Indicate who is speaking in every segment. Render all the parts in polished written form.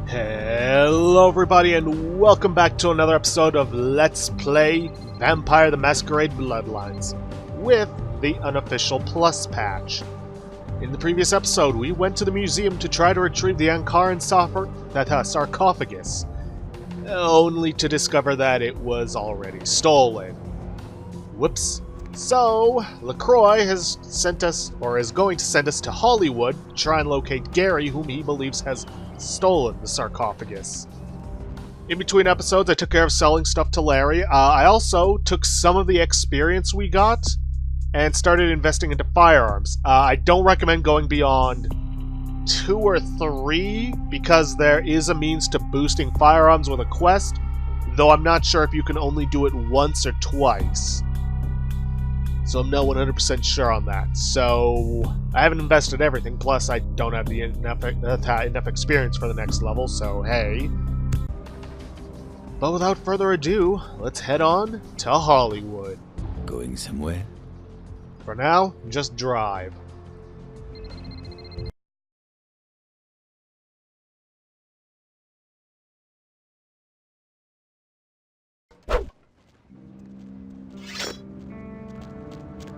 Speaker 1: Hello everybody and welcome back to another episode of Let's Play Vampire the Masquerade Bloodlines with the unofficial plus patch. In the previous episode we went to the museum to try to retrieve the Ankaran sarcophagus, only to discover that it was already stolen. Whoops. So, LaCroix has sent us, or is going to send us to Hollywood to try and locate Gary, whom he believes has stolen the sarcophagus. In between episodes, I took care of selling stuff to Larry. I also took some of the experience we got and started investing into firearms. I don't recommend going beyond 2 or 3 because there is a means to boosting firearms with a quest, though I'm not sure if you can only do it once or twice. So I'm not 100% sure on that. So I haven't invested everything, plus I don't have the enough experience for the next level, so hey. But without further ado, let's head on to Hollywood.
Speaker 2: Going somewhere?
Speaker 1: For now, just drive.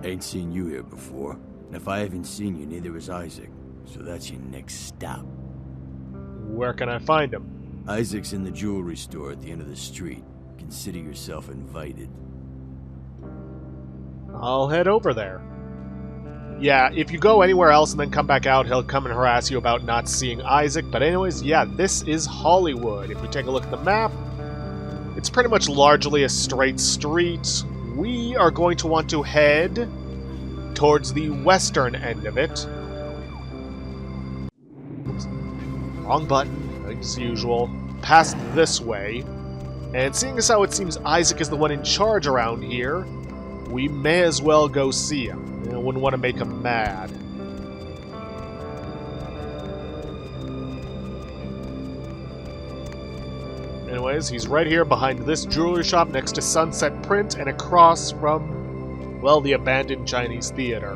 Speaker 2: Ain't seen you here before. And if I haven't seen you, neither has Isaac. So that's your next stop.
Speaker 1: Where can I find him?
Speaker 2: Isaac's in the jewelry store at the end of the street. Consider yourself invited.
Speaker 1: I'll head over there. Yeah, if you go anywhere else and then come back out, he'll come and harass you about not seeing Isaac. But anyways, yeah, this is Hollywood. If we take a look at the map, it's pretty much largely a straight street. We are going to want to head towards the western end of it. Oops. Wrong button, as usual. Past this way. And seeing as how it seems Isaac is the one in charge around here, we may as well go see him. I wouldn't want to make him mad. Anyways, he's right here behind this jewelry shop next to Sunset Print and across from, well, the abandoned Chinese theater.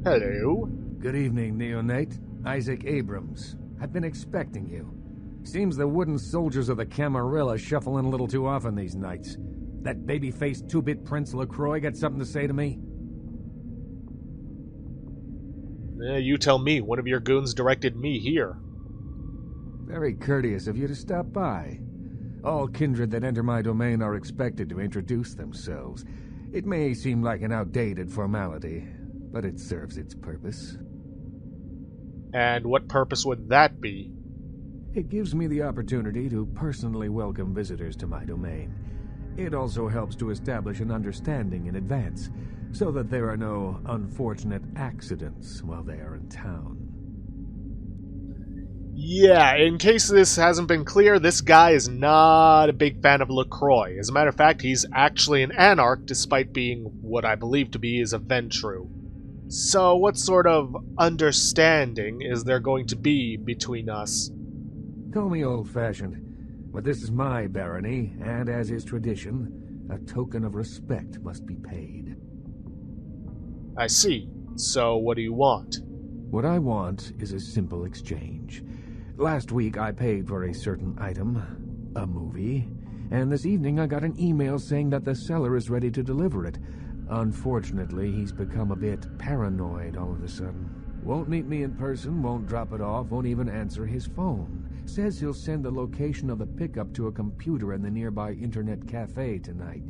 Speaker 1: Hello.
Speaker 3: Good evening, Neonate. Isaac Abrams. I've been expecting you. Seems the wooden soldiers of the Camarilla shuffle in a little too often these nights. That baby-faced 2-bit Prince LaCroix got something to say to me?
Speaker 1: You tell me. One of your goons directed me here.
Speaker 3: Very courteous of you to stop by. All kindred that enter my domain are expected to introduce themselves. It may seem like an outdated formality, but it serves its purpose.
Speaker 1: And what purpose would that be?
Speaker 3: It gives me the opportunity to personally welcome visitors to my domain. It also helps to establish an understanding in advance, so that there are no unfortunate accidents while they are in town.
Speaker 1: Yeah, in case this hasn't been clear, this guy is not a big fan of LaCroix. As a matter of fact, he's actually an anarch, despite being what I believe to be his Aventru. So what sort of understanding is there going to be between us?
Speaker 3: Call me old-fashioned, but this is my barony, and as is tradition, a token of respect must be paid.
Speaker 1: I see. So what do you want?
Speaker 3: What I want is a simple exchange. Last week I paid for a certain item, a movie, and this evening I got an email saying that the seller is ready to deliver it. Unfortunately, he's become a bit paranoid all of a sudden. Won't meet me in person, won't drop it off, won't even answer his phone. Says he'll send the location of the pickup to a computer in the nearby internet cafe tonight.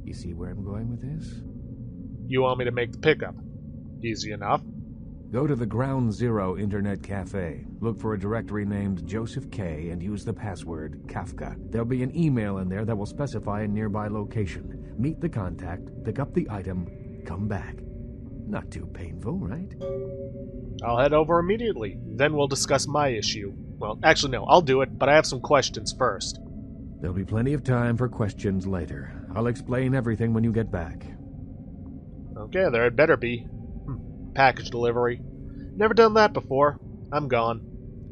Speaker 3: You see where I'm going with this?
Speaker 1: You want me to make the pickup? Easy enough.
Speaker 3: Go to the Ground Zero Internet Cafe. Look for a directory named Joseph K. and use the password Kafka. There'll be an email in there that will specify a nearby location. Meet the contact, pick up the item, come back. Not too painful, right?
Speaker 1: I'll head over immediately. Then we'll discuss my issue. Well, actually no, I'll do it, but I have some questions first.
Speaker 3: There'll be plenty of time for questions later. I'll explain everything when you get back.
Speaker 1: Okay, there had better be. Package delivery. Never done that before. I'm gone.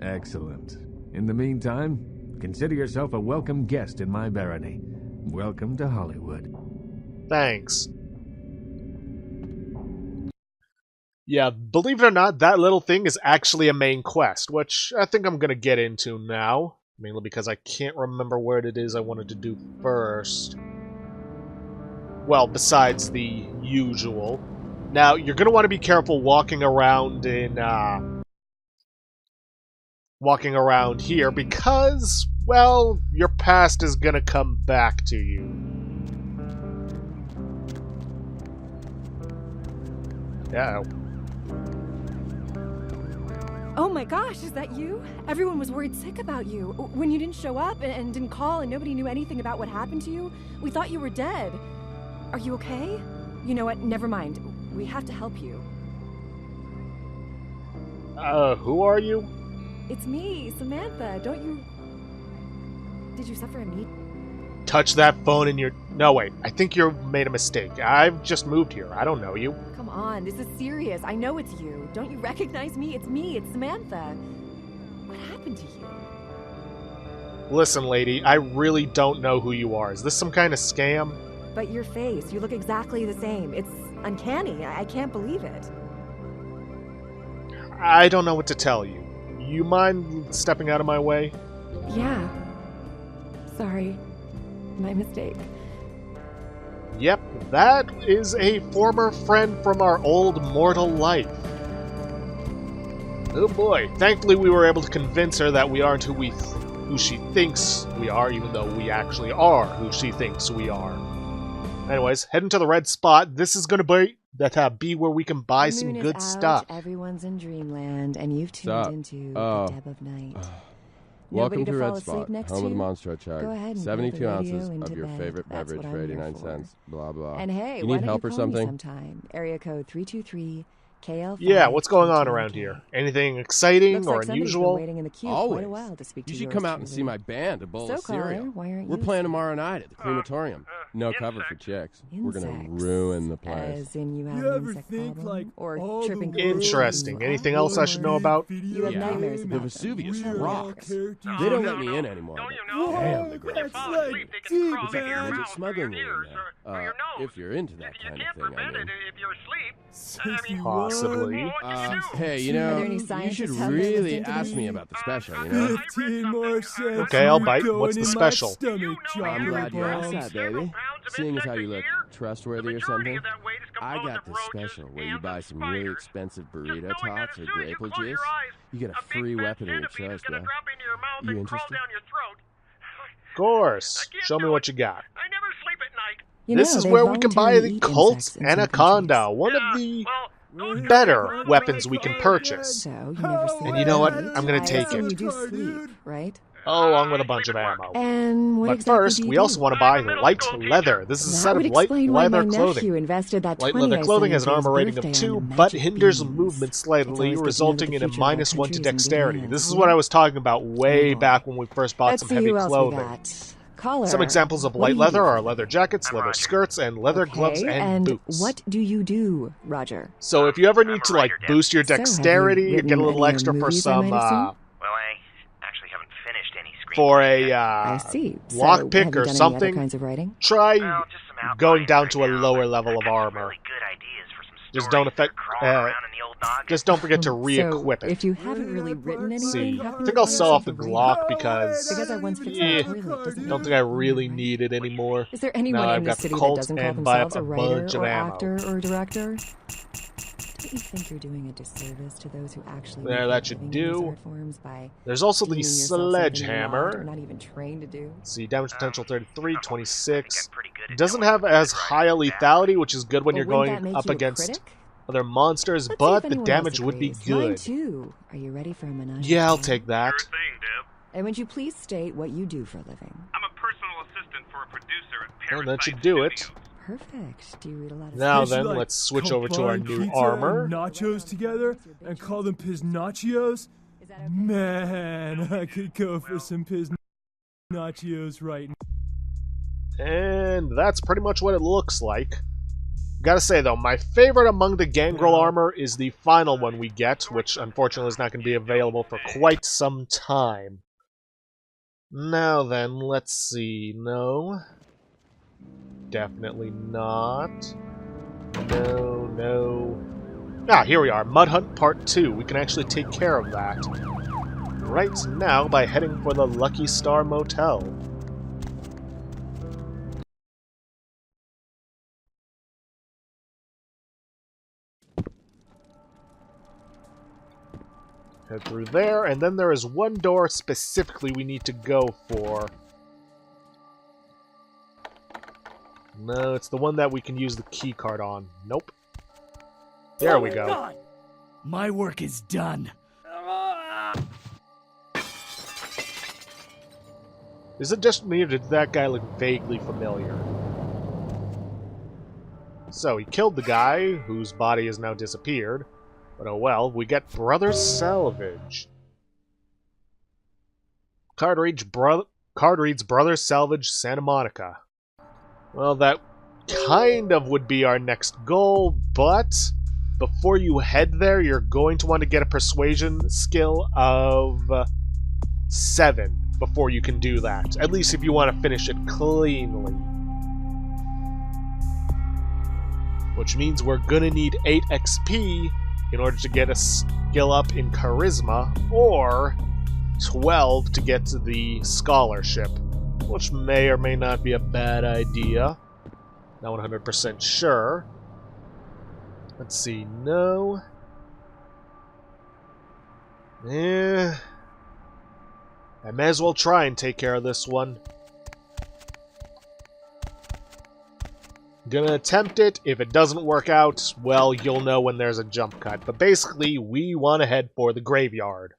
Speaker 3: Excellent. In the meantime, consider yourself a welcome guest in my barony. Welcome to Hollywood.
Speaker 1: Thanks. Yeah, believe it or not, that little thing is actually a main quest, which I think I'm gonna get into now. Mainly because I can't remember what it is I wanted to do first. Well, besides the usual. Now, you're gonna want to be careful walking around here because, well, your past is gonna come back to you. Yeah.
Speaker 4: Oh my gosh, is that you? Everyone was worried sick about you. When you didn't show up and didn't call and nobody knew anything about what happened to you, we thought you were dead. Are you okay? You know what? Never mind. We have to help you.
Speaker 1: Who are you?
Speaker 4: It's me, Samantha. Don't you... Did you suffer a knee?
Speaker 1: Touch that phone in your... No, wait. I think you made a mistake. I've just moved here. I don't know you.
Speaker 4: Come on, this is serious. I know it's you. Don't you recognize me? It's me. It's Samantha. What happened to you?
Speaker 1: Listen, lady, I really don't know who you are. Is this some kind of scam?
Speaker 4: But your face, you look exactly the same. It's uncanny. I can't believe it.
Speaker 1: I don't know what to tell you. You mind stepping out of my way?
Speaker 4: Yeah. Sorry. My mistake.
Speaker 1: Yep, that is a former friend from our old mortal life. Oh boy, thankfully we were able to convince her that we aren't who she thinks we are, even though we actually are who she thinks we are. Anyways, heading to the red spot. This is gonna be where we can buy some good stuff.
Speaker 4: Everyone's in dreamland, and you've tuned into the Deb of Night.
Speaker 5: Welcome to Red
Speaker 4: fall
Speaker 5: Spot,
Speaker 4: asleep next
Speaker 5: home
Speaker 4: to
Speaker 5: of the
Speaker 4: you?
Speaker 5: Monster Chug.
Speaker 4: Go ahead and
Speaker 5: 72
Speaker 4: plug the radio
Speaker 5: ounces
Speaker 4: into
Speaker 5: of your
Speaker 4: bed.
Speaker 5: favorite
Speaker 4: That's
Speaker 5: beverage
Speaker 4: what
Speaker 5: for
Speaker 4: I'm here
Speaker 5: 89
Speaker 4: for.
Speaker 5: cents. Blah, blah.
Speaker 4: And hey,
Speaker 5: you
Speaker 4: why
Speaker 5: need
Speaker 4: don't
Speaker 5: help
Speaker 4: you
Speaker 5: or
Speaker 4: call
Speaker 5: something?
Speaker 4: me sometime? Area code 323 KL.
Speaker 1: Yeah, what's going on around here? Anything exciting
Speaker 4: Looks
Speaker 1: or
Speaker 4: like somebody's been
Speaker 1: unusual?
Speaker 4: waiting in the queue
Speaker 5: Always.
Speaker 4: quite a while to speak to
Speaker 5: You should
Speaker 4: yours
Speaker 5: come out and see
Speaker 4: truly.
Speaker 5: my band, A Bowl
Speaker 4: So,
Speaker 5: of Cereal.
Speaker 4: caller, why aren't
Speaker 5: We're
Speaker 4: you
Speaker 5: playing
Speaker 4: so-
Speaker 5: tomorrow night at the crematorium. No cover for chicks. We're gonna ruin the place.
Speaker 4: As in you have
Speaker 6: You
Speaker 4: an
Speaker 6: ever
Speaker 4: insect
Speaker 6: think,
Speaker 4: problem?
Speaker 6: like,
Speaker 4: or
Speaker 6: all
Speaker 4: tripping
Speaker 6: the
Speaker 4: over
Speaker 1: Interesting.
Speaker 4: you
Speaker 1: Anything
Speaker 4: are?
Speaker 1: else I should know about?
Speaker 4: You have nightmares
Speaker 5: The
Speaker 4: about
Speaker 5: Vesuvius
Speaker 4: them.
Speaker 5: rocks.
Speaker 6: characters
Speaker 5: They don't
Speaker 6: in
Speaker 5: let
Speaker 6: it.
Speaker 5: me in anymore.
Speaker 7: Don't you
Speaker 5: but
Speaker 7: know?
Speaker 5: Damn, the
Speaker 6: When
Speaker 5: girls.
Speaker 6: you fall asleep, they can crawl
Speaker 5: There's
Speaker 6: into
Speaker 5: a
Speaker 6: your
Speaker 5: midget
Speaker 6: mouth
Speaker 5: smuggling
Speaker 7: your
Speaker 5: in
Speaker 7: ears
Speaker 5: there.
Speaker 7: or your nose.
Speaker 5: If you're into that
Speaker 7: You
Speaker 5: kind of
Speaker 7: can't
Speaker 5: thing, I
Speaker 7: prevent
Speaker 5: mean.
Speaker 7: it if you're asleep.
Speaker 6: 61.
Speaker 1: Possibly.
Speaker 7: What can you do?
Speaker 5: Hey, you
Speaker 4: Are there
Speaker 5: know,
Speaker 4: any
Speaker 5: you should
Speaker 4: scientists out there
Speaker 5: really
Speaker 4: listening to
Speaker 5: ask
Speaker 4: this?
Speaker 5: me about the special, you know?
Speaker 6: 15 more cents.
Speaker 1: Okay, I'll
Speaker 6: and
Speaker 1: bite.
Speaker 6: you're
Speaker 1: What's
Speaker 6: going
Speaker 1: the
Speaker 6: in my
Speaker 1: special?
Speaker 6: stomach,
Speaker 7: You know
Speaker 5: I'm
Speaker 6: chocolate
Speaker 5: glad you asked
Speaker 6: bomb.
Speaker 5: that, baby. Seeing as how you look trustworthy or something, I got this special where you buy some really expensive burrito tots or grapefruit juice. You get a free weapon of your choice, bro. You interested?
Speaker 1: Of course. Show me what you got.
Speaker 7: I never sleep at night.
Speaker 4: You
Speaker 1: This
Speaker 4: know,
Speaker 1: is
Speaker 4: they
Speaker 1: where we can buy
Speaker 4: voluntarily
Speaker 1: the
Speaker 4: eat
Speaker 1: Colt's
Speaker 4: insects in some
Speaker 1: Anaconda,
Speaker 4: countries.
Speaker 1: one of the
Speaker 7: Well,
Speaker 1: better weapons we can purchase.
Speaker 4: So, you never sleep.
Speaker 1: And you know what?
Speaker 4: at night?
Speaker 1: I'm gonna
Speaker 4: I
Speaker 1: take
Speaker 4: assume
Speaker 1: it.
Speaker 4: You do sleep, right?
Speaker 1: Along with a bunch of ammo.
Speaker 4: And what
Speaker 1: But
Speaker 4: exactly
Speaker 1: first,
Speaker 4: do you
Speaker 1: we
Speaker 4: do?
Speaker 1: also want to buy light leather. This is a
Speaker 4: That
Speaker 1: set
Speaker 4: would
Speaker 1: of light
Speaker 4: explain why
Speaker 1: leather
Speaker 4: my
Speaker 1: clothing.
Speaker 4: nephew invested that
Speaker 1: Light
Speaker 4: 20
Speaker 1: leather
Speaker 4: I
Speaker 1: clothing
Speaker 4: sent
Speaker 1: has an
Speaker 4: him for
Speaker 1: armor
Speaker 4: his
Speaker 1: rating of
Speaker 4: birthday
Speaker 1: 2,
Speaker 4: on
Speaker 1: but
Speaker 4: magic
Speaker 1: hinders
Speaker 4: beans.
Speaker 1: movement
Speaker 4: It's
Speaker 1: slightly,
Speaker 4: always good to know that
Speaker 1: resulting
Speaker 4: the
Speaker 1: in a
Speaker 4: future of our
Speaker 1: -1 to
Speaker 4: country is in good
Speaker 1: dexterity.
Speaker 4: hands,
Speaker 1: This is
Speaker 4: isn't
Speaker 1: what
Speaker 4: it?
Speaker 1: I was talking about way
Speaker 4: boy.
Speaker 1: back when we first bought
Speaker 4: Let's
Speaker 1: some
Speaker 4: see
Speaker 1: heavy
Speaker 4: who else
Speaker 1: clothing.
Speaker 4: we got. Caller,
Speaker 1: Some examples of
Speaker 4: what
Speaker 1: light
Speaker 4: do you
Speaker 1: leather
Speaker 4: do
Speaker 1: are
Speaker 4: for
Speaker 1: leather
Speaker 4: a
Speaker 1: jackets, leather skirts, and leather
Speaker 4: living?
Speaker 1: gloves
Speaker 4: Okay,
Speaker 1: and boots.
Speaker 4: what do you do, Roger?
Speaker 1: So if you ever need to like boost your
Speaker 4: So, have you
Speaker 1: dexterity,
Speaker 4: written
Speaker 1: get a little
Speaker 4: any
Speaker 1: extra for
Speaker 4: movies I
Speaker 1: some
Speaker 4: might have seen?
Speaker 7: Well, I actually haven't finished any screen.
Speaker 1: for a
Speaker 4: I see. So,
Speaker 1: lockpick
Speaker 4: have you
Speaker 1: or
Speaker 4: done any other
Speaker 1: something,
Speaker 4: kinds of writing?
Speaker 1: try
Speaker 7: Well, just some outline
Speaker 1: going down
Speaker 7: right
Speaker 1: to a
Speaker 7: now,
Speaker 1: lower
Speaker 7: but
Speaker 1: level
Speaker 7: I
Speaker 1: of
Speaker 7: got some
Speaker 1: armor.
Speaker 7: really good ideas for some
Speaker 1: Just
Speaker 7: stories
Speaker 1: don't
Speaker 7: that
Speaker 1: affect.
Speaker 7: are crawling around in the old noggin.
Speaker 1: Just don't forget to
Speaker 4: So,
Speaker 1: re-equip it.
Speaker 4: if you haven't really written anything,
Speaker 1: See,
Speaker 4: how
Speaker 1: I
Speaker 4: can
Speaker 1: think
Speaker 4: you
Speaker 1: I'll
Speaker 4: call
Speaker 1: sell off the
Speaker 4: yourself a
Speaker 1: Glock
Speaker 4: writer?
Speaker 1: because
Speaker 4: Because I once fixed
Speaker 1: eh,
Speaker 4: my toilet doesn't
Speaker 1: don't
Speaker 4: mean
Speaker 1: think I
Speaker 4: anything,
Speaker 1: really
Speaker 4: right?
Speaker 1: need it anymore.
Speaker 4: Is there anyone
Speaker 1: Now
Speaker 4: in
Speaker 1: I've
Speaker 4: this
Speaker 1: got the
Speaker 4: city that
Speaker 1: Colt
Speaker 4: doesn't call
Speaker 1: and buy up
Speaker 4: themselves
Speaker 1: a
Speaker 4: a writer
Speaker 1: bunch of
Speaker 4: or
Speaker 1: ammo.
Speaker 4: actor or director? Don't you think you're doing a disservice to those who actually
Speaker 1: There,
Speaker 4: make
Speaker 1: that
Speaker 4: their
Speaker 1: should
Speaker 4: living in these
Speaker 1: do.
Speaker 4: art forms by
Speaker 1: There's also the
Speaker 4: deeming yourself something you're not or
Speaker 1: sledgehammer.
Speaker 4: not even trained to do?
Speaker 1: Let's see, damage potential 33,
Speaker 7: I
Speaker 1: 26.
Speaker 7: think I'm pretty good at
Speaker 1: Doesn't
Speaker 7: knowing
Speaker 1: have
Speaker 7: when
Speaker 1: as
Speaker 7: good
Speaker 1: high a
Speaker 7: writing is bad
Speaker 1: lethality, which is good when
Speaker 4: But
Speaker 1: you're
Speaker 4: wouldn't that
Speaker 1: going
Speaker 4: make
Speaker 1: up
Speaker 4: you a
Speaker 1: against
Speaker 4: critic?
Speaker 1: other monsters,
Speaker 4: Let's see
Speaker 1: but
Speaker 4: if
Speaker 1: the
Speaker 4: anyone
Speaker 1: damage
Speaker 4: else
Speaker 1: would be
Speaker 4: agrees. Mine
Speaker 1: good.
Speaker 4: too. Are you ready for a menage?
Speaker 1: Yeah,
Speaker 4: a
Speaker 1: I'll
Speaker 4: trois?
Speaker 1: take that.
Speaker 7: Sure thing, Deb.
Speaker 4: And would you please state what you do for a living?
Speaker 7: I'm a personal assistant for a producer at
Speaker 1: Well,
Speaker 7: Parasite
Speaker 1: that should do it.
Speaker 7: Studios.
Speaker 4: Perfect. Do you read a lot of
Speaker 1: Now
Speaker 6: They should,
Speaker 1: then,
Speaker 6: like,
Speaker 1: let's switch over to our
Speaker 6: combine
Speaker 1: new
Speaker 6: pizza
Speaker 1: armor.
Speaker 6: and nachos together and call them piznachios.
Speaker 4: Is that okay?
Speaker 6: Man, I could go for some piznachios right now.
Speaker 1: And that's pretty much what it looks like. Gotta say though, my favorite among the Gangrel armor is the final one we get, which unfortunately is not going to be available for quite some time. Now then, let's see. No. Definitely not. No, no. Ah, here we are. Mud Hunt Part 2. We can actually take care of that right now by heading for the Lucky Star Motel. Head through there, and then there is one door specifically we need to go for. No, it's the one that we can use the key card on. Nope. There we go.
Speaker 8: God. My work is done.
Speaker 1: Is it just me, or did that guy look vaguely familiar? So, he killed the guy, whose body has now disappeared. But oh well, we get Brothers Salvage. Card reads Brothers Salvage Santa Monica. Well, that kind of would be our next goal, but before you head there, you're going to want to get a persuasion skill of 7 before you can do that. At least if you want to finish it cleanly. Which means we're gonna need 8 XP in order to get a skill up in Charisma, or 12 to get to the Scholarship, which may or may not be a bad idea. Not 100% sure. Let's see, no. I may as well try and take care of this one. Gonna attempt it. If it doesn't work out, well, you'll know when there's a jump cut. But basically, we want to head for the graveyard.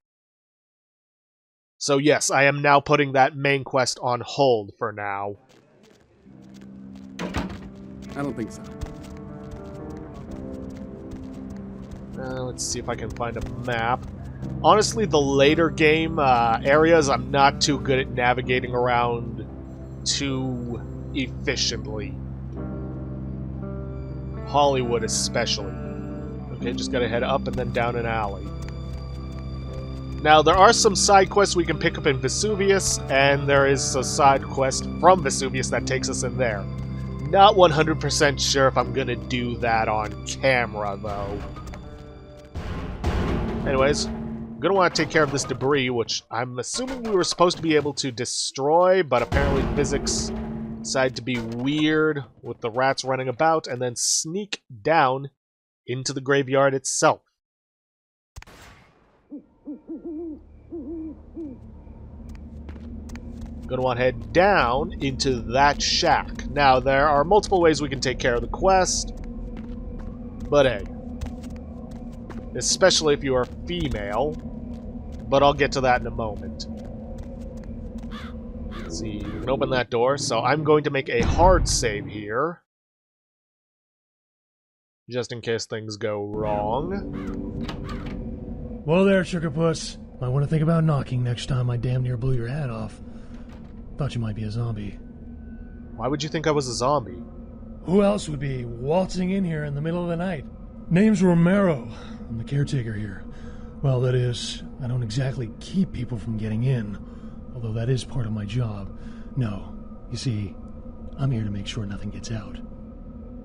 Speaker 1: So yes, I am now putting that main quest on hold for now.
Speaker 9: I don't think so.
Speaker 1: Let's see if I can find a map. Honestly, the later game areas, I'm not too good at navigating around too efficiently. Hollywood especially. Okay, just gotta head up and then down an alley. Now, there are some side quests we can pick up in Vesuvius, and there is a side quest from Vesuvius that takes us in there. Not 100% sure if I'm gonna do that on camera, though. Anyways, I'm gonna want to take care of this debris, which I'm assuming we were supposed to be able to destroy, but apparently physics decided to be weird with the rats running about, and then sneak down into the graveyard itself. Gonna want to head down into that shack. Now, there are multiple ways we can take care of the quest, but hey. Especially if you are female, but I'll get to that in a moment. Let's see, we can open that door, so I'm going to make a hard save here. Just in case things go wrong.
Speaker 10: Well there, Sugarpuss. Might want to think about knocking next time I damn near blew your hat off. Thought you might be a zombie.
Speaker 1: Why would you think I was a zombie?
Speaker 10: Who else would be waltzing in here in the middle of the night? Name's Romero. I'm the caretaker here. Well, that is, I don't exactly keep people from getting in, although that is part of my job. No, you see, I'm here to make sure nothing gets out.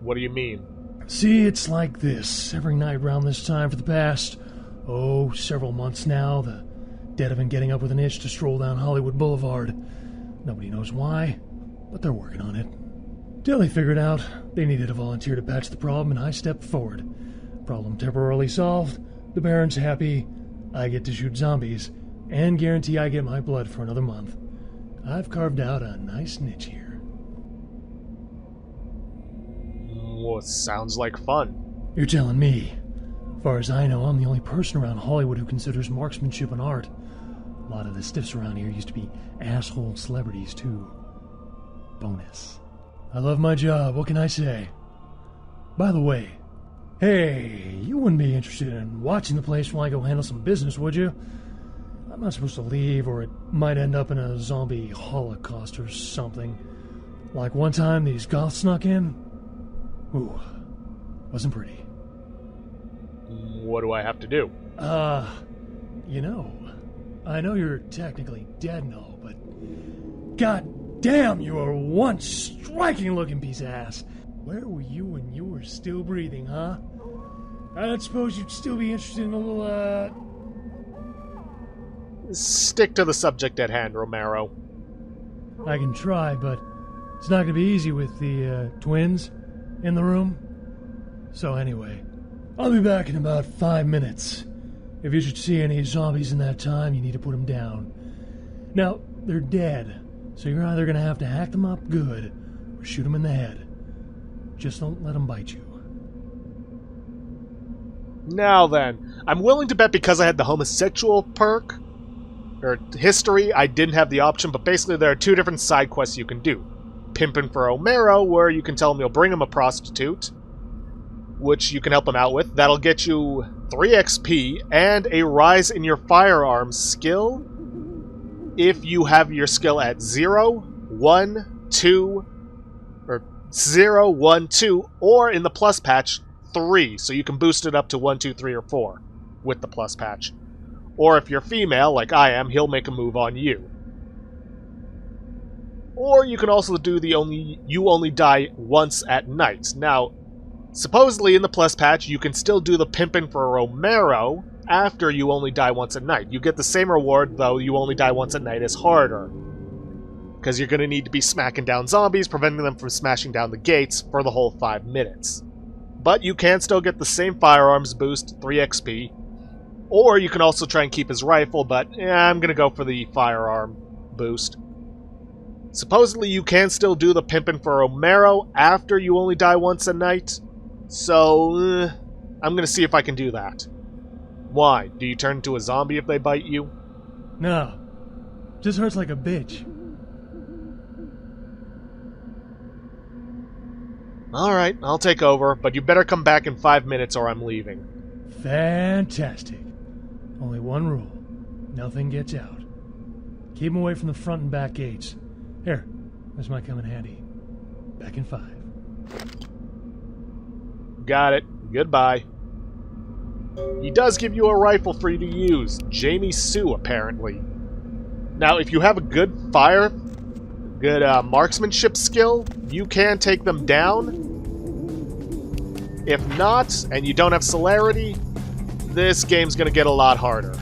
Speaker 1: What do you mean?
Speaker 10: See, it's like this. Every night around this time for the past, several months now, the dead have been getting up with an itch to stroll down Hollywood Boulevard. Nobody knows why, but they're working on it. Till they figured out they needed a volunteer to patch the problem, and I stepped forward. Problem temporarily solved, the Baron's happy, I get to shoot zombies, and guarantee I get my blood for another month. I've carved out a nice niche here.
Speaker 1: Well, it sounds like fun.
Speaker 10: You're telling me. As far as I know, I'm the only person around Hollywood who considers marksmanship an art. A lot of the stiffs around here used to be asshole celebrities, too. Bonus. I love my job, what can I say? By the way, hey, you wouldn't be interested in watching the place while I go handle some business, would you? I'm not supposed to leave, or it might end up in a zombie holocaust or something. Like one time these goths snuck in. Ooh, wasn't pretty.
Speaker 1: What do I have to do?
Speaker 10: I know you're technically dead and all, but God Damn, you are one striking-looking piece of ass. Where were you when you were still breathing, huh? I don't suppose you'd still be interested in a little,
Speaker 1: Stick to the subject at hand, Romero.
Speaker 10: I can try, but it's not gonna be easy with the, twins in the room. So anyway, I'll be back in about 5 minutes. If you should see any zombies in that time, you need to put them down. Now, they're dead, so you're either gonna have to hack them up good, or shoot them in the head. Just don't let them bite you.
Speaker 1: Now then, I'm willing to bet because I had the homosexual perk, or history, I didn't have the option, but basically there are 2 different side quests you can do. Pimpin' for Romero, where you can tell him you'll bring him a prostitute, which you can help him out with. That'll get you 3 XP and a rise in your firearms skill if you have your skill at 0, 1, 2, or 0, 1, 2, or in the plus patch, 3, so you can boost it up to 1, 2, 3, or 4 with the plus patch. Or if you're female, like I am, he'll make a move on you. Or you can also do the you only die once at night. Now, supposedly in the plus patch, you can still do the pimpin' for Romero after you only die once at night. You get the same reward, though you only die once at night is harder. Because you're going to need to be smacking down zombies, preventing them from smashing down the gates for the whole 5 minutes. But you can still get the same firearms boost, 3 XP. Or you can also try and keep his rifle, but I'm going to go for the firearm boost. Supposedly you can still do the pimpin' for Romero after you only die once a night. So, I'm going to see if I can do that. Why? Do you turn into a zombie if they bite you?
Speaker 10: No. Just hurts like a bitch.
Speaker 1: Alright, I'll take over, but you better come back in 5 minutes or I'm leaving.
Speaker 10: Fantastic. Only one rule. Nothing gets out. Keep them away from the front and back gates. Here, this might come in handy. Back in 5.
Speaker 1: Got it. Goodbye. He does give you a rifle for you to use. Jamie Sue, apparently. Now, if you have a good marksmanship skill, you can take them down. If not, and you don't have celerity, this game's going to get a lot harder.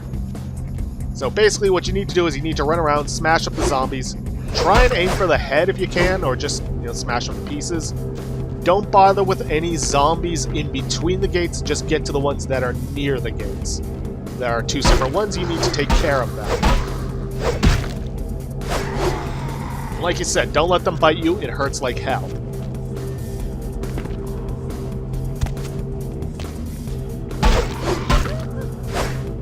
Speaker 1: So basically what you need to do is you need to run around, smash up the zombies, try and aim for the head if you can, or just, smash them to pieces. Don't bother with any zombies in between the gates, just get to the ones that are near the gates. There are 2 separate ones, you need to take care of them. Like you said, don't let them bite you, it hurts like hell.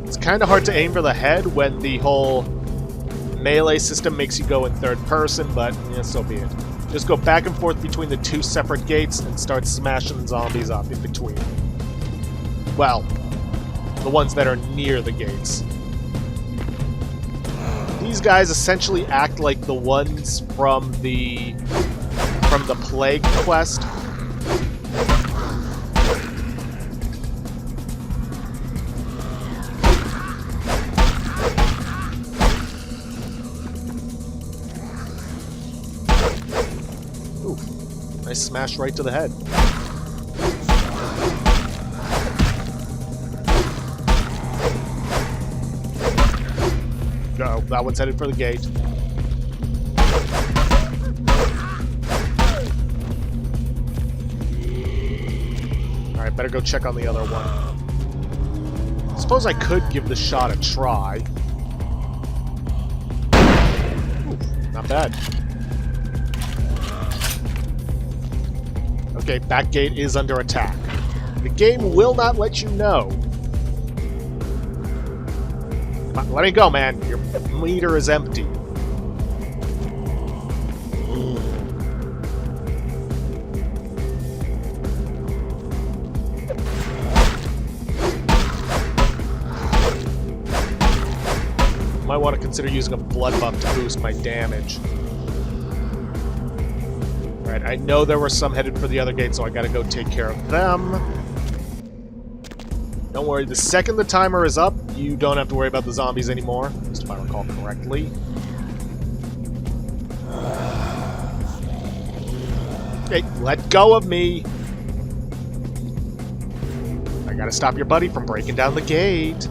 Speaker 1: It's kind of hard to aim for the head when the whole melee system makes you go in 3rd person, but so be it. Just go back and forth between the 2 separate gates and start smashing zombies up in between. Well, the ones that are near the gates. These guys essentially act like the ones from the Plague quest. Ooh, nice smash right to the head. Uh-oh, that one's headed for the gate. Alright, better go check on the other one. Suppose I could give the shot a try. Ooh, not bad. Okay, back gate is under attack. The game will not let you know. Let me go, man. Your meter is empty. Might want to consider using a blood buff to boost my damage. Alright, I know there were some headed for the other gate, so I gotta go take care of them. Don't worry, the second the timer is up, you don't have to worry about the zombies anymore, at least if I recall correctly. Hey, let go of me! I gotta stop your buddy from breaking down the gate.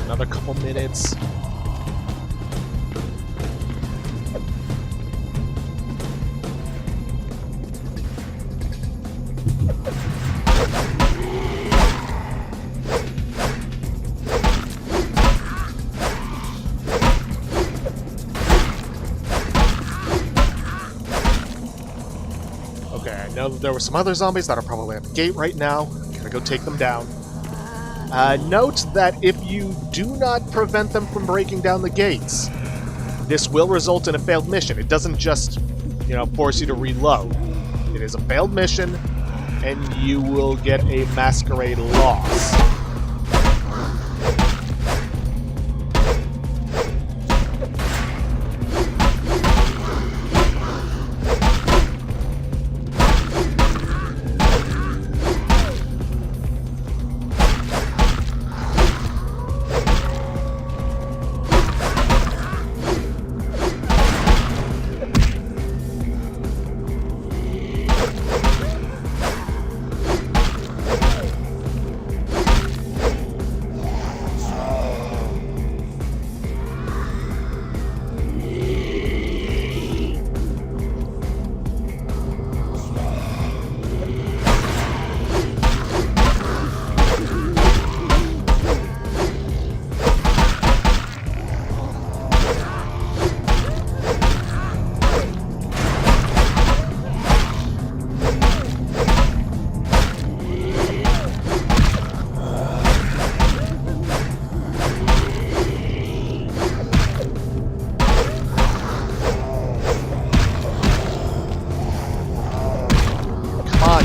Speaker 1: Another couple minutes. Okay, I know that there were some other zombies that are probably at the gate right now. Gotta go take them down. Note that if you do not prevent them from breaking down the gates, this will result in a failed mission. It doesn't just, force you to reload. It is a failed mission, and you will get a Masquerade loss.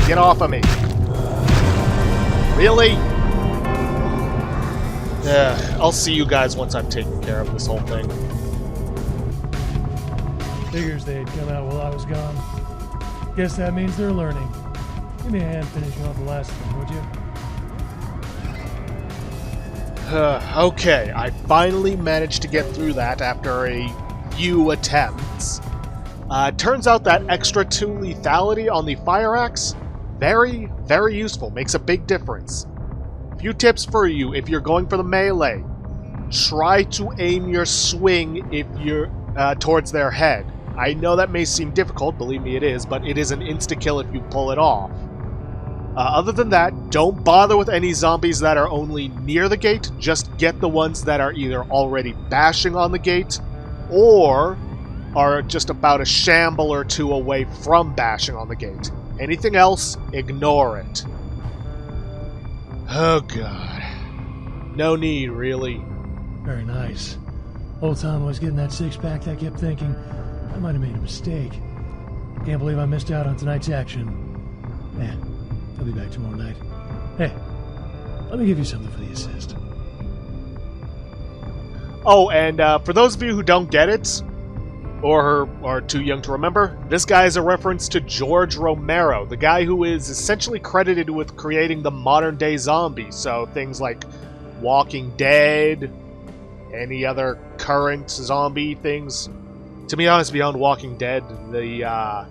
Speaker 1: Get off of me. Really? I'll see you guys once I've taken care of this whole thing.
Speaker 10: Figures they'd come out while I was gone. Guess that means they're learning. Give me a hand finishing off the last one, would you?
Speaker 1: Okay, I finally managed to get through that after a few attempts. Turns out that extra 2 lethality on the fire axe, very, very useful. Makes a big difference. Few tips for you if you're going for the melee. Try to aim your swing if you're towards their head. I know that may seem difficult, believe me it is, but it is an insta-kill if you pull it off. Other than that, don't bother with any zombies that are only near the gate. Just get the ones that are either already bashing on the gate or are just about a shamble or two away from bashing on the gate. Anything else, ignore it. Oh god. No need, really.
Speaker 10: Very nice. Whole time I was getting that six-pack, I kept thinking, I might have made a mistake. Can't believe I missed out on tonight's action. Man, I'll be back tomorrow night. Hey, let me give you something for the assist.
Speaker 1: Oh, and for those of you who don't get it, or are too young to remember, this guy is a reference to George Romero, the guy who is essentially credited with creating the modern-day zombie. So things like Walking Dead, any other current zombie things. To be honest, beyond Walking Dead, the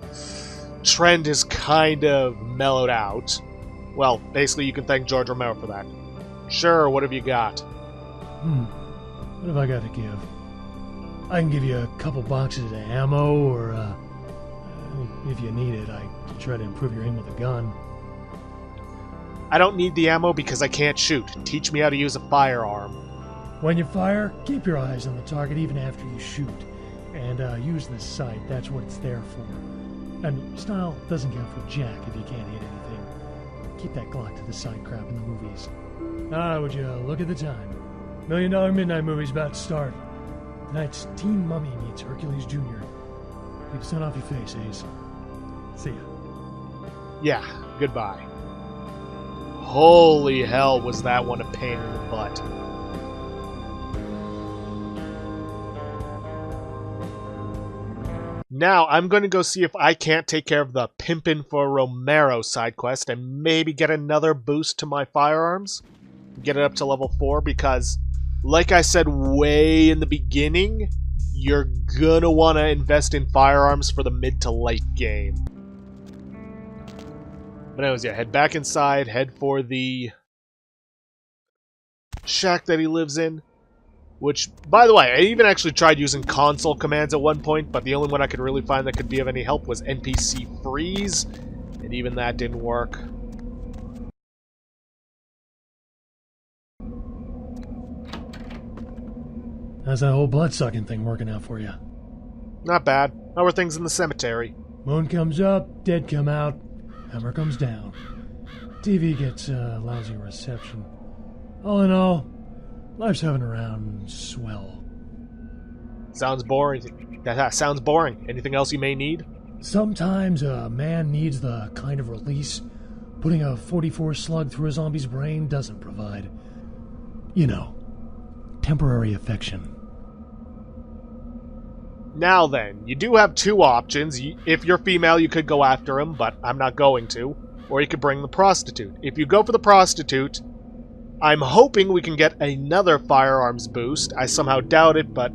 Speaker 1: trend is kind of mellowed out. Well, basically you can thank George Romero for that. Sure, what have you got?
Speaker 10: What have I got to give? I can give you a couple boxes of ammo, or, if you need it, I can try to improve your aim with a gun.
Speaker 1: I don't need the ammo because I can't shoot. Teach me how to use a firearm.
Speaker 10: When you fire, keep your eyes on the target even after you shoot. And use the sight, that's what it's there for. And style doesn't count for jack if you can't hit anything. Keep that Glock to the side crap in the movies. Would you look at the time? $1 Million Midnight movie's about to start. Tonight's Teen Mummy meets Hercules Jr. Keep the sun off your face, Ace. See ya.
Speaker 1: Yeah, goodbye. Holy hell, was that one a pain in the butt. Now, I'm going to go see if I can't take care of the Pimpin' for Romero side quest and maybe get another boost to my firearms. Get it up to level 4 because, like I said way in the beginning, you're gonna want to invest in firearms for the mid to late game. But anyways, yeah, head back inside, head for the shack that he lives in. Which, by the way, I even actually tried using console commands at one point, but the only one I could really find that could be of any help was NPC freeze, and even that didn't work.
Speaker 10: How's that whole blood-sucking thing working out for you?
Speaker 1: Not bad. How are things in the cemetery?
Speaker 10: Moon comes up, dead come out, hammer comes down. TV gets lousy reception. All in all, life's having around swell.
Speaker 1: Sounds boring. That sounds boring. Anything else you may need?
Speaker 10: Sometimes a man needs the kind of release putting a 44 slug through a zombie's brain doesn't provide. You know, temporary affection.
Speaker 1: Now then, you do have two options. If you're female, you could go after him, but I'm not going to. Or you could bring the prostitute. If you go for the prostitute, I'm hoping we can get another firearms boost. I somehow doubt it, but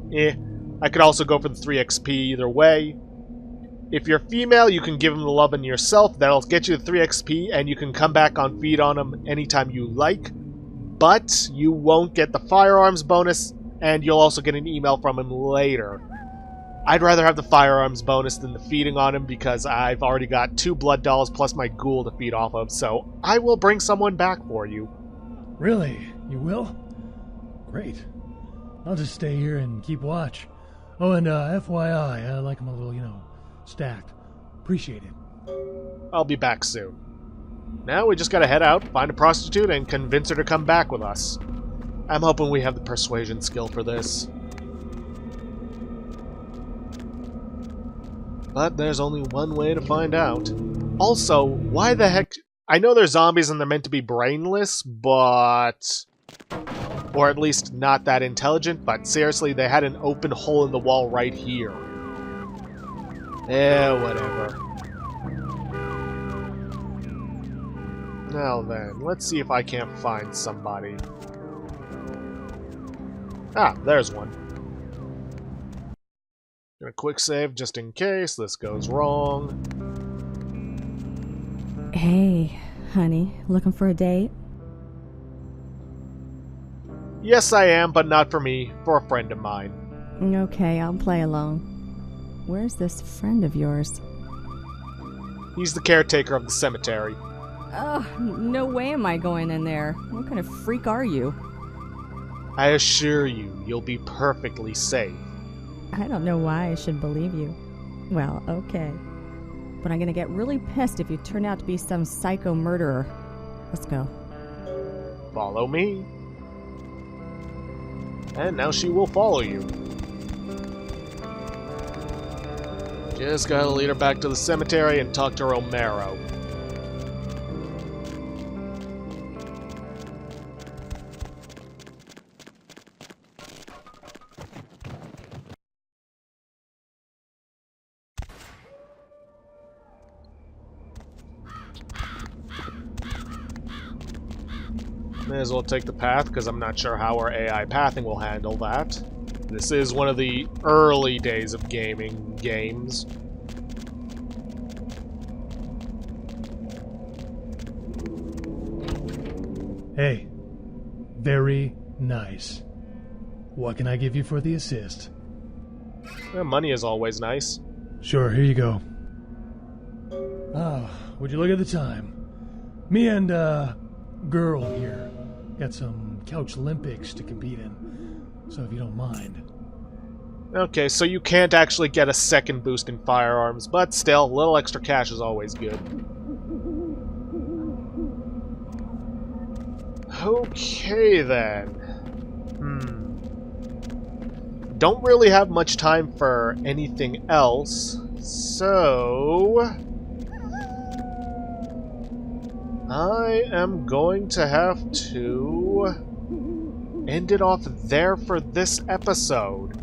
Speaker 1: I could also go for the 3 XP either way. If you're female, you can give him the lovin' yourself. That'll get you the 3 XP, and you can come back on feed on him anytime you like. But you won't get the firearms bonus, and you'll also get an email from him later. I'd rather have the firearms bonus than the feeding on him because I've already got 2 blood dolls plus my ghoul to feed off of, so I will bring someone back for you.
Speaker 10: Really? You will? Great. I'll just stay here and keep watch. Oh, and FYI, I like them a little, stacked. Appreciate it.
Speaker 1: I'll be back soon. Now we just gotta head out, find a prostitute, and convince her to come back with us. I'm hoping we have the persuasion skill for this. But there's only one way to find out. Also, why the heck... I know they're zombies and they're meant to be brainless, but... Or at least not that intelligent, but seriously, they had an open hole in the wall right here. Whatever. Now then, let's see if I can't find somebody. Ah, there's one. Gonna quick save just in case this goes wrong.
Speaker 9: Hey, honey, looking for a date?
Speaker 1: Yes, I am, but not for me. For a friend of mine.
Speaker 9: Okay, I'll play along. Where's this friend of yours?
Speaker 1: He's the caretaker of the cemetery.
Speaker 9: Oh, no way am I going in there. What kind of freak are you?
Speaker 1: I assure you, you'll be perfectly safe.
Speaker 9: I don't know why I should believe you. Well, okay. But I'm gonna get really pissed if you turn out to be some psycho murderer. Let's go.
Speaker 1: Follow me. And now she will follow you. Just gotta lead her back to the cemetery and talk to Romero. May as well take the path, because I'm not sure how our AI pathing will handle that. This is one of the early days of gaming games.
Speaker 10: Hey, very nice. What can I give you for the assist?
Speaker 1: Well, money is always nice.
Speaker 10: Sure, here you go. Ah, would you look at the time? Me and, girl here got some couch Olympics to compete in, so if you don't mind.
Speaker 1: Okay, so you can't actually get a second boost in firearms, but still, a little extra cash is always good. Okay, then. Don't really have much time for anything else, so... I am going to have to end it off there for this episode.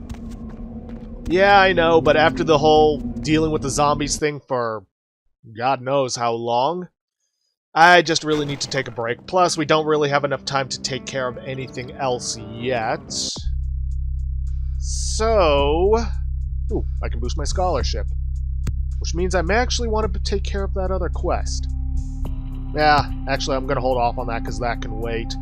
Speaker 1: Yeah, I know, but after the whole dealing with the zombies thing for God knows how long, I just really need to take a break. Plus, we don't really have enough time to take care of anything else yet. So... Ooh, I can boost my scholarship. Which means I may actually want to take care of that other quest. Yeah, actually, I'm going to hold off on that because that can wait.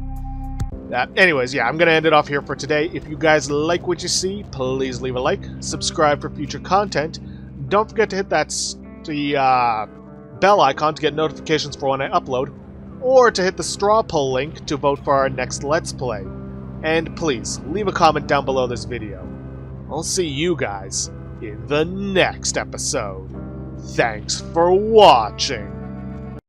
Speaker 1: Anyways, yeah, I'm going to end it off here for today. If you guys like what you see, please leave a like, subscribe for future content. Don't forget to hit the bell icon to get notifications for when I upload, or to hit the straw poll link to vote for our next Let's Play. And please, leave a comment down below this video. I'll see you guys in the next episode. Thanks for watching.